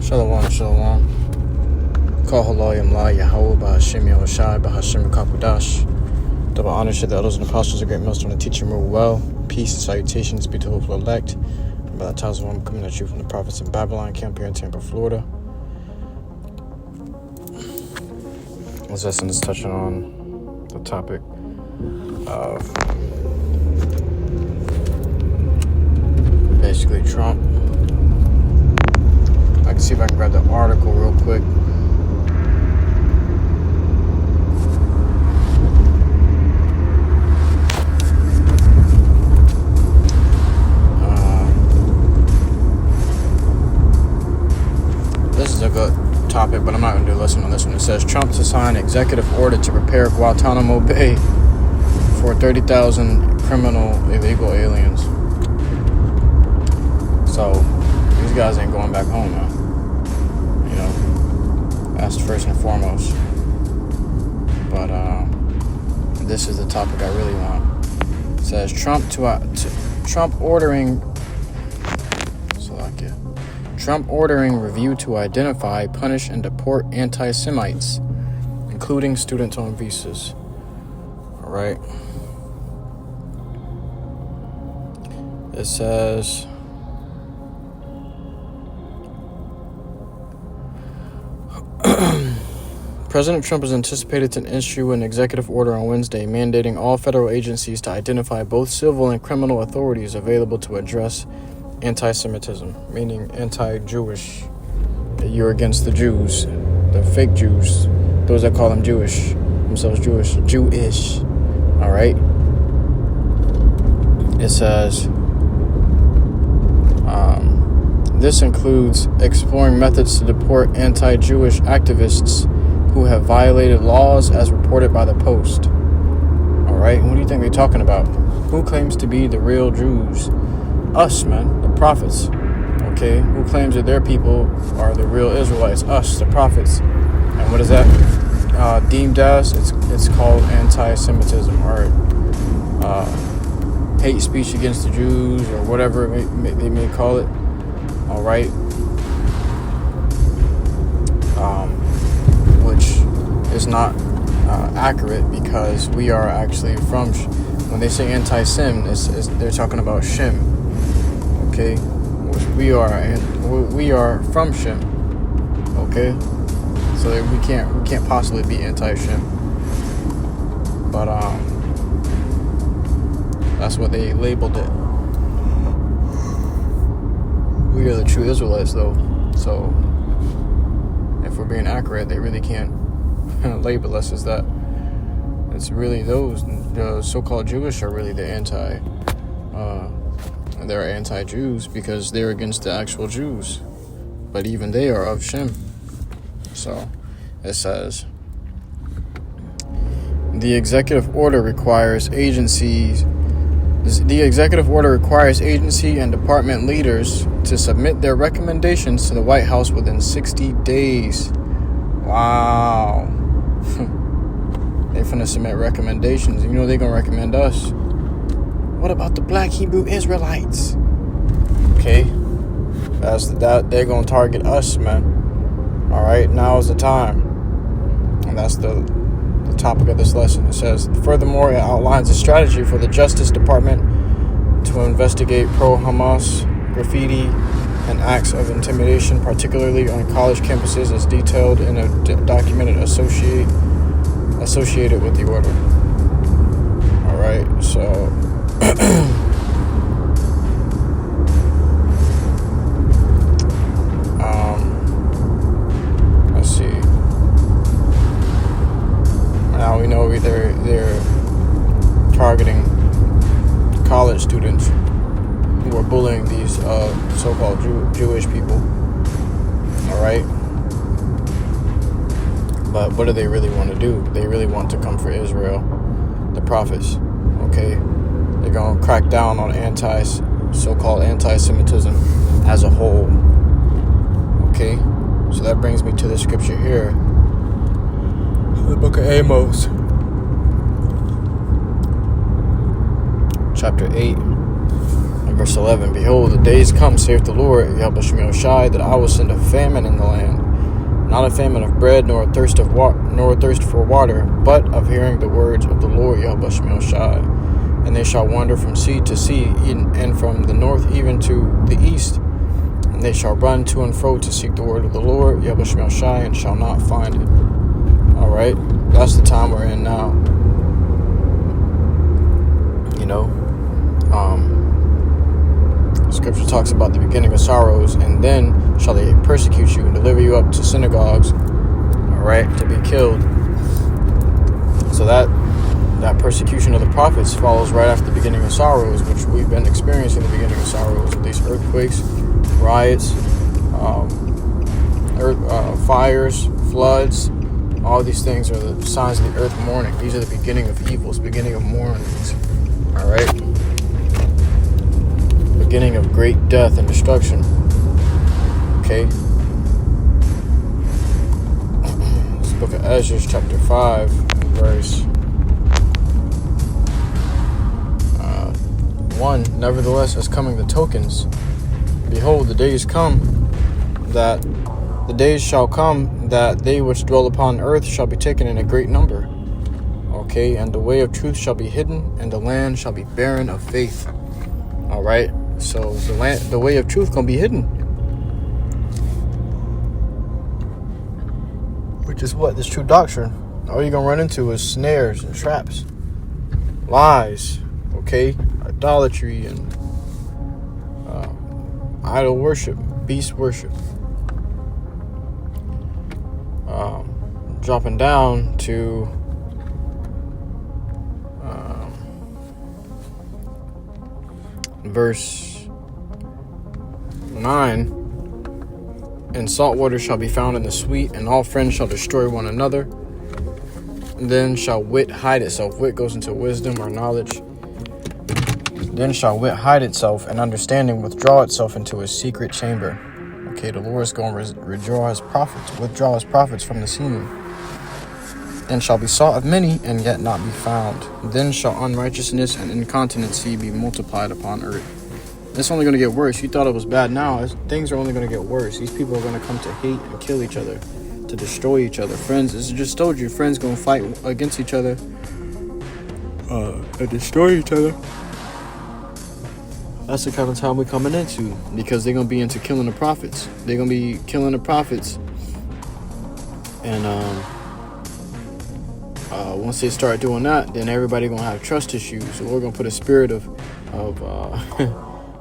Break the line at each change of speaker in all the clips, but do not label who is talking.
Shalom, shalom. Call halal YAHAWAH, BAHASHAM, BAHASHAM, Kapudash. Double honor to the elders and apostles, a great milestone to teach and rule well. Peace and salutations be to the hopeful elect. And by the times of one coming at you from the prophets in Babylon, camp here in Tampa, Florida. This lesson is touching on the topic of basically Trump. I can see if I can grab the article real quick. This is a good topic, but I'm not going to do a lesson on this one. It says Trump to sign executive order to prepare Guantanamo Bay for 30,000 criminal illegal aliens. So these guys ain't going back home now. You know, that's first and foremost. But this is the topic I really want. It says Trump ordering review to identify, punish, and deport anti-Semites, including students on visas. All right. It says President Trump is anticipated to issue an executive order on Wednesday mandating all federal agencies to identify both civil and criminal authorities available to address anti-Semitism, meaning anti-Jewish. You're against the Jews, the fake Jews, those that call them Jewish, themselves Jewish. All right. It says this includes exploring methods to deport anti-Jewish activists who have violated laws as reported by the Post. All right, what do you think they're talking about? Who claims to be the real Jews? Us, man, the prophets. Okay, who claims that their people are the real Israelites? Us, the prophets. And what is that deemed as? It's called anti-Semitism, or hate speech against the Jews, or whatever they may call it. All right. Which is not accurate, because we are actually from, when they say anti-Sim, they're talking about Shem. Okay, which we are from Shem. Okay, so we can't possibly be anti-Shem. But that's what they labeled it. We are the true Israelites, though. So if we're being accurate, they really can't label us as that. It's really the so-called Jewish are really the they're anti-Jews, because they're against the actual Jews. But even they are of Shem. So it says the executive order requires agency and department leaders to submit their recommendations to the White House within 60 days. Wow. They finna submit recommendations. You know they're gonna recommend us. What about the black Hebrew Israelites? Okay. That they're gonna target us, man. Alright, now is the time. And that's the topic of this lesson. It says, furthermore, it outlines a strategy for the Justice Department to investigate pro-Hamas graffiti and acts of intimidation, particularly on college campuses, as detailed in a document associated with the order. All right, so let's see. Now we know they're targeting college students who are bullying these so-called Jewish people. All right. But what do they really want to do? They really want to come for Israel, the prophets. Okay. They're going to crack down on so-called anti-Semitism as a whole. Okay. So that brings me to the scripture here. The book of Amos, chapter 8. Verse 11, behold, the days come, saith the Lord, YAHAWASHI, that I will send a famine in the land, not a famine of bread, nor a thirst for water, but of hearing the words of the Lord, YAHAWASHI. And they shall wander from sea to sea, and from the north even to the east. And they shall run to and fro to seek the word of the Lord, YAHAWASHI, and shall not find it. All right, that's the time we're in now. You know, Scripture talks about the beginning of sorrows, and then shall they persecute you and deliver you up to synagogues, all right, to be killed. So that persecution of the prophets follows right after the beginning of sorrows, which we've been experiencing the beginning of sorrows with these earthquakes, riots, fires, floods. All these things are the signs of the earth mourning. These are the beginning of evils, beginning of mournings, all right? Beginning of great death and destruction. Okay. This book of Ezra, chapter 5, verse 1. Nevertheless, as coming the tokens, behold, the days shall come that they which dwell upon earth shall be taken in a great number. Okay, and the way of truth shall be hidden, and the land shall be barren of faith. All right. So the way of truth gonna be hidden, which is what? This true doctrine. All you're gonna run into is snares and traps, lies, okay, idolatry and idol worship, beast worship. Dropping down to verse 9, and salt water shall be found in the sweet, and all friends shall destroy one another. Then shall wit hide itself. Wit goes into wisdom or knowledge. Then shall wit hide itself, and understanding withdraw itself into a secret chamber. Okay, the Lord is going to withdraw his prophets from the scene. Then shall be sought of many, and yet not be found. Then shall unrighteousness and incontinency be multiplied upon earth. It's only going to get worse. You thought it was bad now. Things are only going to get worse. These people are going to come to hate and kill each other, to destroy each other. Friends, as I just told you, friends going to fight against each other, and destroy each other. That's the kind of time we're coming into, because they're going to be into killing the prophets. They're going to be killing the prophets. And once they start doing that, then everybody going to have trust issues. So we're going to put a spirit of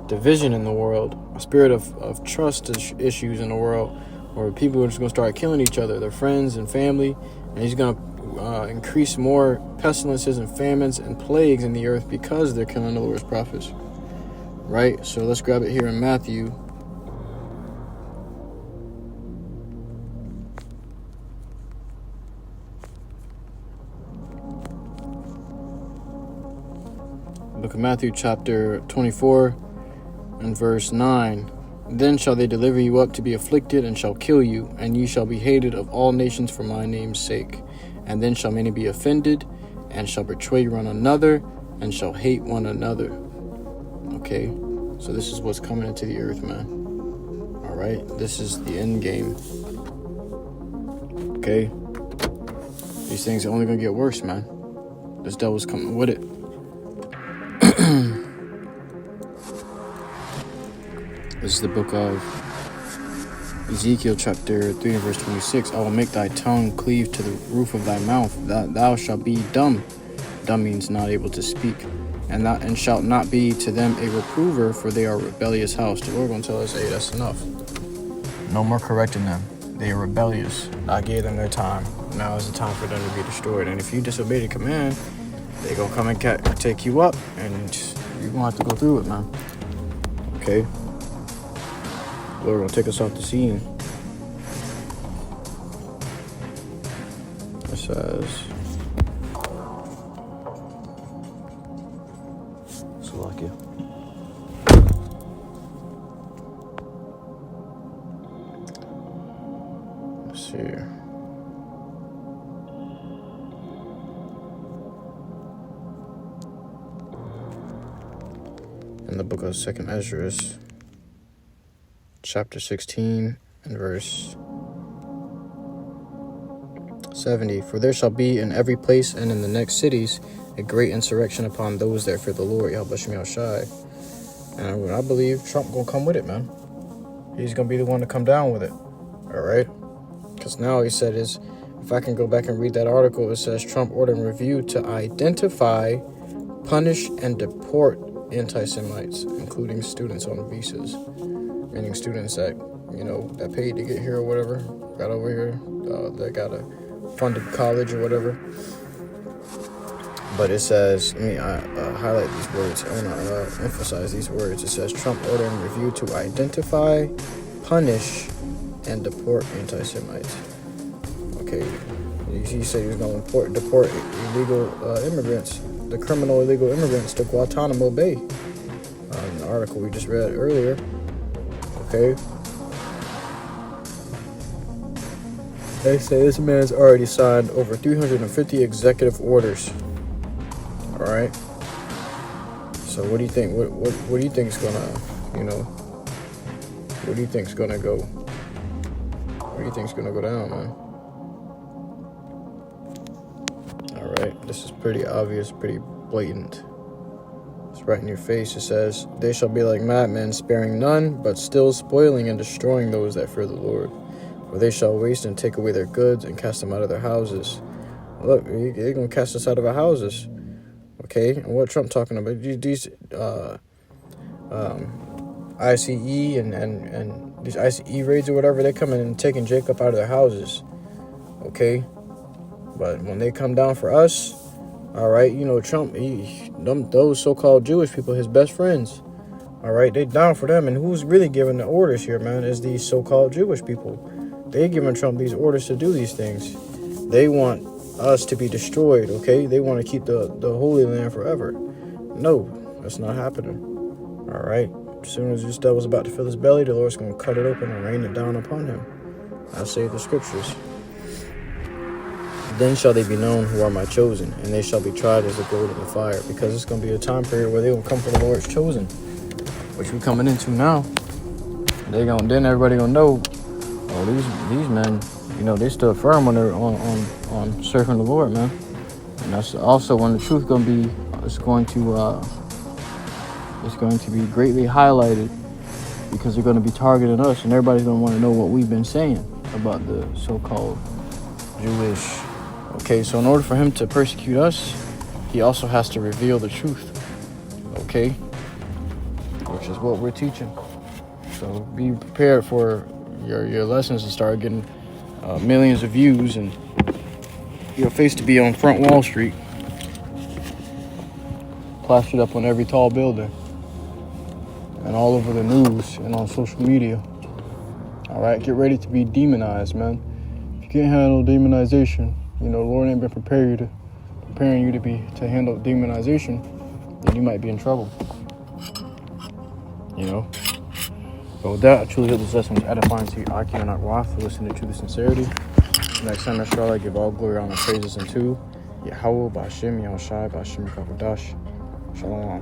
division in the world, a spirit of trust issues in the world, where people are just going to start killing each other, their friends and family, and he's going to increase more pestilences and famines and plagues in the earth because they're killing the Lord's prophets. Right? So let's grab it here in Matthew. Book of Matthew, chapter 24, and verse 9. Then shall they deliver you up to be afflicted, and shall kill you, and ye shall be hated of all nations for my name's sake. And then shall many be offended, and shall betray one another, and shall hate one another. Okay, so this is what's coming into the earth, man. All right, this is the end game. Okay, these things are only gonna get worse, man. This devil's coming with it. This is the book of Ezekiel, chapter 3, verse 26. I will make thy tongue cleave to the roof of thy mouth, that thou shalt be dumb. Dumb means not able to speak. And shalt not be to them a reprover, for they are a rebellious house. The Lord going to tell us, hey, that's enough. No more correcting them. They are rebellious. I gave them their time. Now is the time for them to be destroyed. And if you disobey the command, they going to come and take you up, and you're going to have to go through it, man. Okay? The Lord going to take us off the scene. It says... Slovakia. Let's see here. And the book of 2nd Ezra, chapter 16 and verse 70. For there shall be in every place and in the next cities a great insurrection upon those that fear the Lord, YAHAWASHI. And I believe Trump gonna come with it, man. He's gonna be the one to come down with it. Alright? Because now he said is, if I can go back and read that article, it says Trump ordered review to identify, punish, and deport anti-Semites, including students on visas. Meaning students that, that paid to get here or whatever, got over here, that got a funded college or whatever. But it says, let me highlight these words. I want to emphasize these words. It says Trump ordering review to identify, punish, and deport anti-Semites. Okay, he said he was going to deport illegal immigrants, the criminal illegal immigrants, to Guantanamo Bay. In the article we just read earlier. Okay. They say this man's already signed over 350 executive orders. All right. So what do you think? What do you think is gonna, what do you think's gonna go? What do you think's gonna go down, man? All right. This is pretty obvious, pretty blatant. It's right in your face. It says, they shall be like madmen, sparing none, but still spoiling and destroying those that fear the Lord. For they shall waste and take away their goods and cast them out of their houses. Look, they're going to cast us out of our houses. Okay, and what Trump talking about? These ICE and these ICE raids or whatever, they're coming and taking Jacob out of their houses. Okay, but when they come down for us, all right, Trump, those so-called Jewish people, his best friends, all right, they down for them. And who's really giving the orders here, man, is these so-called Jewish people. They giving Trump these orders to do these things. They want us to be destroyed, okay? They want to keep the Holy Land forever. No, that's not happening, all right? As soon as this devil's about to fill his belly, the Lord's going to cut it open and rain it down upon him. I say the scriptures. Then shall they be known who are my chosen, and they shall be tried as a gold in the fire, because it's going to be a time period where they will come for the Lord's chosen, which we're coming into now. Then everybody gonna know, oh, these men, they stood firm on serving the Lord, man. And that's also when the truth gonna be, it's going to be greatly highlighted, because they're gonna be targeting us, and everybody's gonna want to know what we've been saying about the so-called Jewish. Okay, so in order for him to persecute us, he also has to reveal the truth. Okay, which is what we're teaching. So be prepared for your lessons to start getting millions of views, and your face to be on Front Wall Street, plastered up on every tall building, and all over the news and on social media. All right, get ready to be demonized, man. If you can't handle demonization, the Lord ain't been preparing you to handle demonization, then you might be in trouble. But with that, I truly hope this lesson was edifying to you, Aki and Akwa, for listening to the sincerity. Next time, inshallah, I give all glory, honor, praises unto YAHAWAH, BAHASHAM, YAHAWASHI, BAHASHAM, YAHAWADAH. Shalom.